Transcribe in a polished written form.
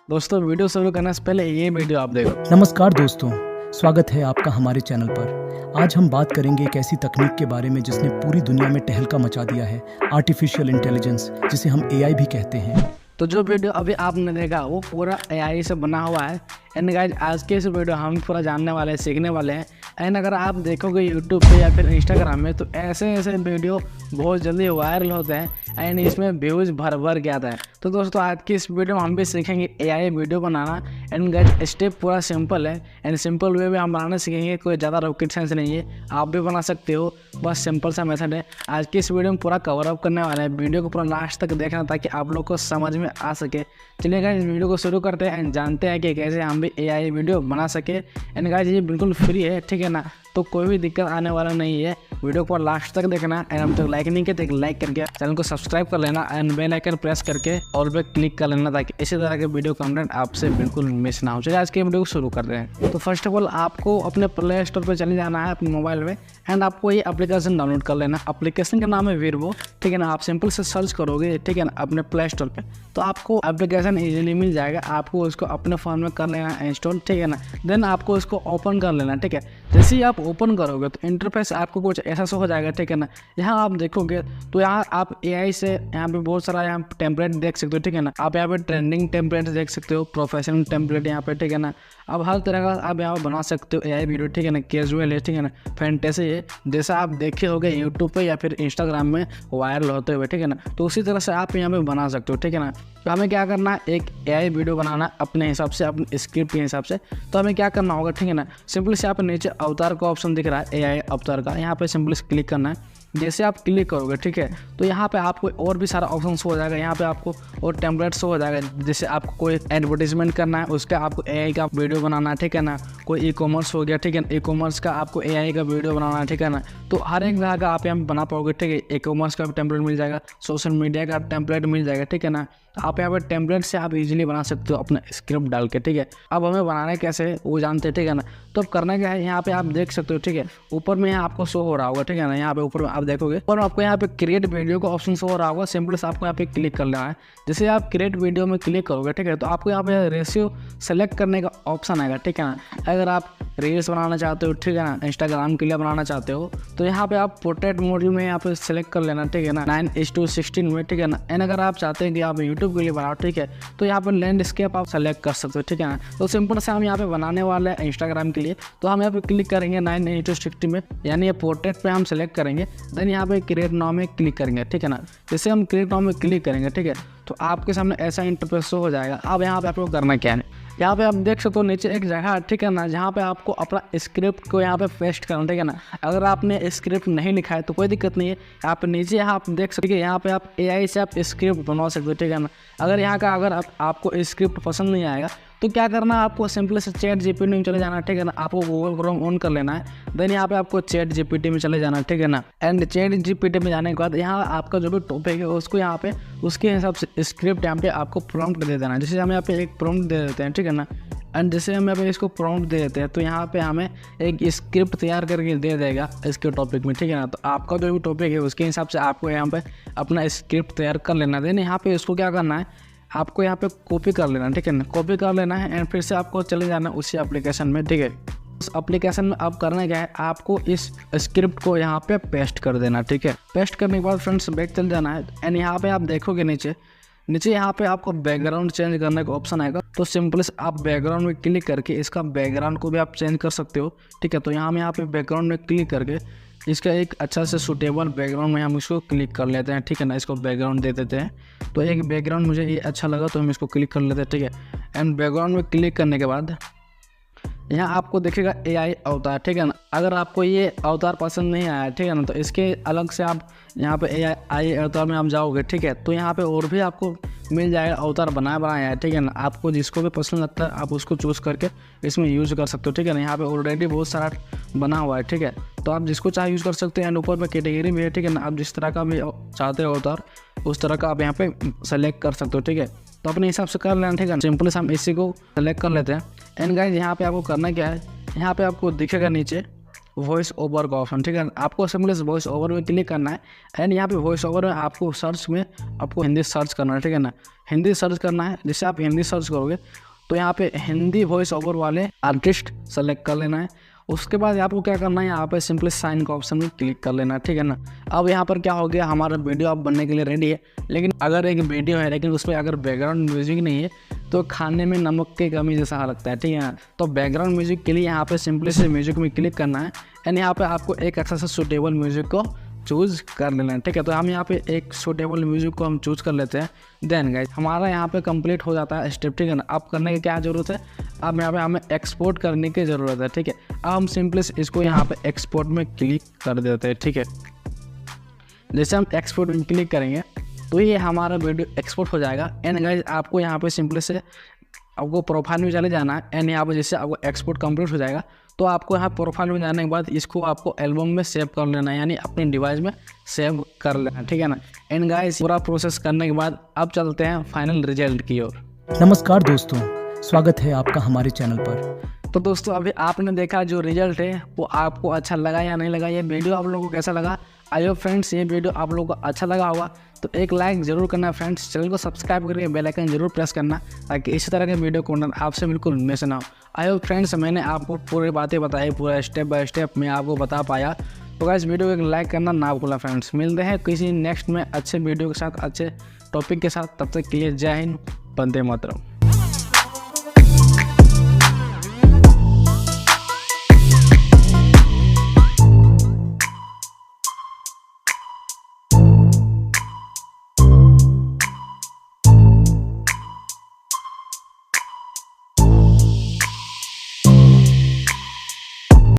दोस्तों वीडियो शुरू करने से पहले ये वीडियो आप देखो। नमस्कार दोस्तों, स्वागत है आपका हमारे चैनल पर। आज हम बात करेंगे एक ऐसी तकनीक के बारे में जिसने पूरी दुनिया में टहलका मचा दिया है, आर्टिफिशियल इंटेलिजेंस, जिसे हम एआई भी कहते हैं। तो जो वीडियो अभी आपने देखा वो पूरा एआई से बना हुआ है। एंड गाइज आज के इस वीडियो हम पूरा जानने वाले हैं, सीखने वाले हैं। एंड अगर आप देखोगे यूट्यूब पे या फिर इंस्टाग्राम में तो ऐसे ऐसे वीडियो बहुत जल्दी वायरल होते हैं एंड इसमें व्यूज़ भर भर के आता है। तो दोस्तों आज की इस वीडियो में हम भी सीखेंगे AI video banana. And guys step पूरा सिंपल है एंड सिंपल वे में हम बनाना सीखेंगे। कोई ज़्यादा रॉकेट साइंस नहीं है, आप भी बना सकते हो, बस सिंपल सा मेथड है। आज की इस वीडियो में पूरा कवर अप करने वाला है, वीडियो को पूरा लास्ट तक देखना ताकि आप लोग को समझ में आ सके। चलिए गाइज इस वीडियो को शुरू करते हैं एंड जानते हैं कि कैसे हम भी एआई वीडियो बना सके। एंड गाइज ये बिल्कुल फ्री है, ठीक है ना, तो कोई भी दिक्कत आने वाला नहीं है। वीडियो को लास्ट तक देखना एंड अब तक लाइक नहीं किया तो लाइक करके चैनल को सब्सक्राइब कर लेना एंड बेल आइकन प्रेस करके ऑल पे क्लिक कर लेना ताकि इसी तरह के वीडियो कंटेंट आपसे बिल्कुल मिस ना हो। चलिए आज के वीडियो को शुरू करते हैं। तो फर्स्ट ऑफ ऑल आपको अपने प्ले स्टोर पर चले जाना है अपने मोबाइल में एंड आपको ये एप्लीकेशन डाउनलोड कर लेना। एप्लीकेशन का नाम है वीरबो, ठीक है ना। आप सिंपल से सर्च करोगे, ठीक है ना, अपने प्ले स्टोर पे तो आपको एप्लीकेशन इजीली मिल जाएगा। आपको उसको अपने फ़ोन में कर लेना इंस्टॉल, ठीक है ना। देन आपको इसको ओपन कर लेना, ठीक है। जैसे ही आप ओपन करोगे तो इंटरफेस आपको कुछ ऐसा शो हो जाएगा, ठीक है ना। यहाँ आप देखोगे तो यहाँ आप एआई से यहाँ पे बहुत सारा यहाँ टेम्पलेट देख सकते हो, ठीक है ना। आप यहाँ पे ट्रेंडिंग टेम्पलेट देख सकते हो, प्रोफेशनल टेम्पलेट यहाँ पे, ठीक है ना। अब हर तरह का आप यहाँ बना सकते हो एआई वीडियो, ठीक है ना। कैजुअल है, ठीक है ना, फैंटेसी है, जैसा आप देखे होगे यूट्यूब पे या फिर इंस्टाग्राम में वायरल होते हुए, ठीक है ना। तो उसी तरह से आप यहाँ पे बना सकते हो, ठीक है ना। तो हमें क्या करना है, एक एआई वीडियो बनाना अपने हिसाब से, अपने स्क्रिप्ट के हिसाब से। तो हमें क्या करना होगा, ठीक है ना, सिंपली से यहाँ पे नीचे अवतार का ऑप्शन दिख रहा है, एआई अवतार का, यहाँ पे सिंपली से क्लिक करना है। जैसे आप क्लिक करोगे, ठीक है, तो यहाँ पे आपको और भी सारा ऑप्शन हो जाएगा। यहाँ पे आपको और टेम्पलेट्स हो जाएगा। जैसे आपको कोई एडवर्टीजमेंट करना है उसका आपको एआई का वीडियो बनाना है, ठीक है ना। कोई ई कॉमर्स हो गया, ठीक है, ई कॉमर्स का आपको एआई का वीडियो बनाना है, ठीक है ना। तो हर एक तरह का आप यहाँ पे बना पाओगे, ठीक है। ई कॉमर्स का टेम्पलेट मिल जाएगा, सोशल मीडिया का टेम्पलेट मिल जाएगा, ठीक है ना। आप यहाँ पे टेम्पलेट से आप इजीली बना सकते हो अपना स्क्रिप्ट डाल के, ठीक है। अब हमें बनाना कैसे है वो जानते हैं, ठीक है ना। तो अब करना क्या है, यहाँ पे आप देख सकते हो, ठीक है, ऊपर में यहाँ आपको शो हो रहा होगा, ठीक है ना। यहाँ पे ऊपर में आप देखोगे और आपको यहाँ पे क्रिएट वीडियो का ऑप्शन शो हो रहा होगा। सिंपल से आपको यहाँ पे क्लिक कर लेना है। जैसे आप क्रिएट वीडियो में क्लिक करोगे, ठीक है, तो आपको यहाँ पे रेशियो सेलेक्ट करने का ऑप्शन आएगा, ठीक है ना। अगर आप रील्स बनाना चाहते हो, ठीक है ना, इंस्टाग्राम के लिए बनाना चाहते हो तो यहाँ पे आप पोर्ट्रेट मोड में यहाँ पे सेलेक्ट कर लेना, ठीक है ना, 9:16 में, ठीक है ना। एंड अगर आप चाहते हैं कि आप यूट्यूब के लिए बनाओ, ठीक है, तो यहाँ पे लैंडस्केप आप सेलेक्ट कर सकते हो, ठीक है ना। तो सिंपल से हम यहाँ पे बनाने वाले हैं इंस्टाग्राम के लिए, तो हम यहाँ पे क्लिक करेंगे 9:60 में, यानी ये पोर्ट्रेट पे हम सेलेक्ट करेंगे। देन यहाँ पे क्रिएट नाउ में क्लिक करेंगे, ठीक है ना। जैसे हम क्रिएट नाउ में क्लिक करेंगे, ठीक है, तो आपके सामने ऐसा इंटरफेस शो हो जाएगा। अब यहाँ पे आपको करना क्या है, यहाँ पे आप देख सकते हो नीचे एक जगह, ठीक है ना, जहाँ पे आपको अपना स्क्रिप्ट को यहाँ पे पेस्ट करना, ठीक है ना। अगर आपने स्क्रिप्ट नहीं लिखा है तो कोई दिक्कत नहीं है, आप नीचे यहाँ आप देख सकते हैं, यहाँ पे आप एआई से आप स्क्रिप्ट बना सकते हो, ठीक है ना। अगर यहाँ का अगर आपको स्क्रिप्ट पसंद नहीं आएगा तो क्या करना है, आपको सिंपली से चैट जीपीटी में चले जाना, ठीक है ना। आपको गूगल क्रोम ऑन कर लेना है। देन यहाँ पे आपको चैट जीपीटी में चले जाना, ठीक है ना। एंड चैट जीपीटी में जाने के बाद यहाँ आपका जो भी टॉपिक है उसको यहाँ पे उसके हिसाब से स्क्रिप्ट यहाँ पे आपको प्रॉम्प्ट दे देना है। जैसे हम यहाँ पे एक प्रॉम्प्ट दे देते हैं, ठीक है ना। एंड जैसे हम यहाँ पे इसको प्रॉम्प्ट दे देते हैं तो यहाँ पे हमें एक स्क्रिप्ट तैयार करके दे देगा इसके टॉपिक में, ठीक है ना। तो आपका जो भी टॉपिक है उसके हिसाब से आपको यहाँ पे अपना स्क्रिप्ट तैयार कर लेना। देन यहाँ पे इसको क्या करना है, आपको यहाँ पे कॉपी कर लेना, ठीक है ना, कॉपी कर लेना है। एंड फिर से आपको चले जाना उसी एप्लीकेशन में, ठीक है। उस एप्लीकेशन में अब करना क्या है, आपको इस स्क्रिप्ट को यहाँ पे पेस्ट कर देना, ठीक है। पेस्ट करने के बाद फ्रेंड्स बैक चल जाना है। एंड यहाँ पे आप देखोगे नीचे यहाँ पे आपको बैकग्राउंड चेंज करने का ऑप्शन आएगा। तो सिंपल से आप बैकग्राउंड में क्लिक करके इसका बैकग्राउंड को भी आप चेंज कर सकते हो, ठीक है। तो यहाँ पे बैकग्राउंड में क्लिक करके इसका एक अच्छा से सूटेबल बैकग्राउंड में हम इसको क्लिक कर लेते हैं, ठीक है ना। इसको बैकग्राउंड दे देते हैं। तो एक बैकग्राउंड मुझे ये अच्छा लगा तो हम इसको क्लिक कर लेते हैं, ठीक है। एंड बैकग्राउंड में क्लिक करने के बाद यहाँ आपको दिखेगा एआई अवतार, ठीक है ना। अगर आपको ये अवतार पसंद नहीं आया, ठीक है ना, तो इसके अलग से आप यहाँ पे एआई अवतार में आप जाओगे, ठीक है, तो यहाँ पे और भी आपको मिल जाएगा अवतार बनाया है, ठीक है ना। आपको जिसको भी पसंद लगता है आप उसको चूज़ करके इसमें यूज़ कर सकते हो, ठीक है ना। यहाँ पे ऑलरेडी बहुत सारा बना हुआ है, ठीक है, तो आप जिसको चाहे यूज़ कर सकते हैं। एंड ऊपर में कैटेगरी भी है, ठीक है ना। आप जिस तरह का भी चाहते हो अवतार उस तरह का आप यहाँ पे सेलेक्ट कर सकते हो, ठीक है। तो अपने हिसाब से कर लेना, ठीक है। सिंपली से हम इसी को सेलेक्ट कर लेते हैं। एंड गाइस यहाँ पे आपको करना क्या है, यहाँ पे आपको दिखेगा नीचे वॉइस ओवर का ऑप्शन, ठीक है। आपको सिंपली वॉइस ओवर में क्लिक करना है एंड यहाँ पे वॉइस ओवर में आपको सर्च में आपको हिंदी सर्च करना है, ठीक है ना। हिंदी सर्च करना है, जैसे आप हिंदी सर्च करोगे तो यहाँ पे हिंदी वॉइस ओवर वाले आर्टिस्ट सेलेक्ट कर लेना है। उसके बाद आपको क्या करना है, यहाँ पे सिंपली साइन का ऑप्शन में क्लिक कर लेना है, ठीक है ना। अब यहाँ पर क्या हो गया, हमारा वीडियो अब बनने के लिए रेडी है। लेकिन अगर एक वीडियो है लेकिन उसमें अगर बैकग्राउंड म्यूजिक नहीं है तो खाने में नमक की कमी जैसा लगता है, ठीक है। तो बैकग्राउंड म्यूजिक के लिए यहाँ पे सिंपली से म्यूजिक में क्लिक करना है एंड यहाँ पे आपको एक अच्छा सा सूटेबल म्यूजिक को चूज़ कर लेना है, ठीक है। तो हम यहाँ पे एक सूटेबल म्यूजिक को हम चूज़ कर लेते हैं। देन गाइस हमारा यहाँ पे कंप्लीट हो जाता है स्टेप, ठीक है ना। अब करने की क्या ज़रूरत है, अब यहाँ पे हमें एक्सपोर्ट करने की ज़रूरत है, ठीक है। अब हम सिंपली इसको यहाँ पे एक्सपोर्ट में क्लिक कर देते हैं, ठीक है। जैसे हम एक्सपोर्ट में क्लिक करेंगे तो ये हमारा वीडियो एक्सपोर्ट हो जाएगा एंड गाइस आपको यहाँ पे सिंपली से आपको प्रोफाइल में चले जाना है एंड यहाँ पर जैसे आपको एक्सपोर्ट कंप्लीट हो जाएगा तो आपको यहाँ प्रोफाइल में जाने के बाद इसको आपको एल्बम में सेव कर लेना है, यानी अपने डिवाइस में सेव कर लेना, ठीक है ना। एंड गाइस पूरा प्रोसेस करने के बाद अब चलते हैं फाइनल रिजल्ट की ओर। नमस्कार दोस्तों, स्वागत है आपका हमारे चैनल पर। तो दोस्तों अभी आपने देखा जो रिजल्ट है वो आपको अच्छा लगा या नहीं लगा, ये वीडियो आप लोगों को कैसा लगा। आई होप फ्रेंड्स ये वीडियो आप लोगों को अच्छा लगा होगा तो एक लाइक ज़रूर करना फ्रेंड्स। चैनल को सब्सक्राइब करके बेल आइकन जरूर प्रेस करना ताकि इसी तरह के वीडियो कंटेंट आपसे बिल्कुल मिस ना हो। आई होप फ्रेंड्स मैंने आपको पूरी बातें बताई, पूरा स्टेप बाय स्टेप मैं आपको बता पाया। तो गाइस वीडियो को एक लाइक करना ना भूलना फ्रेंड्स। मिलते हैं किसी नेक्स्ट में अच्छे वीडियो के साथ, अच्छे टॉपिक के साथ। तब तक के लिए जय हिंद, वंदे मातरम।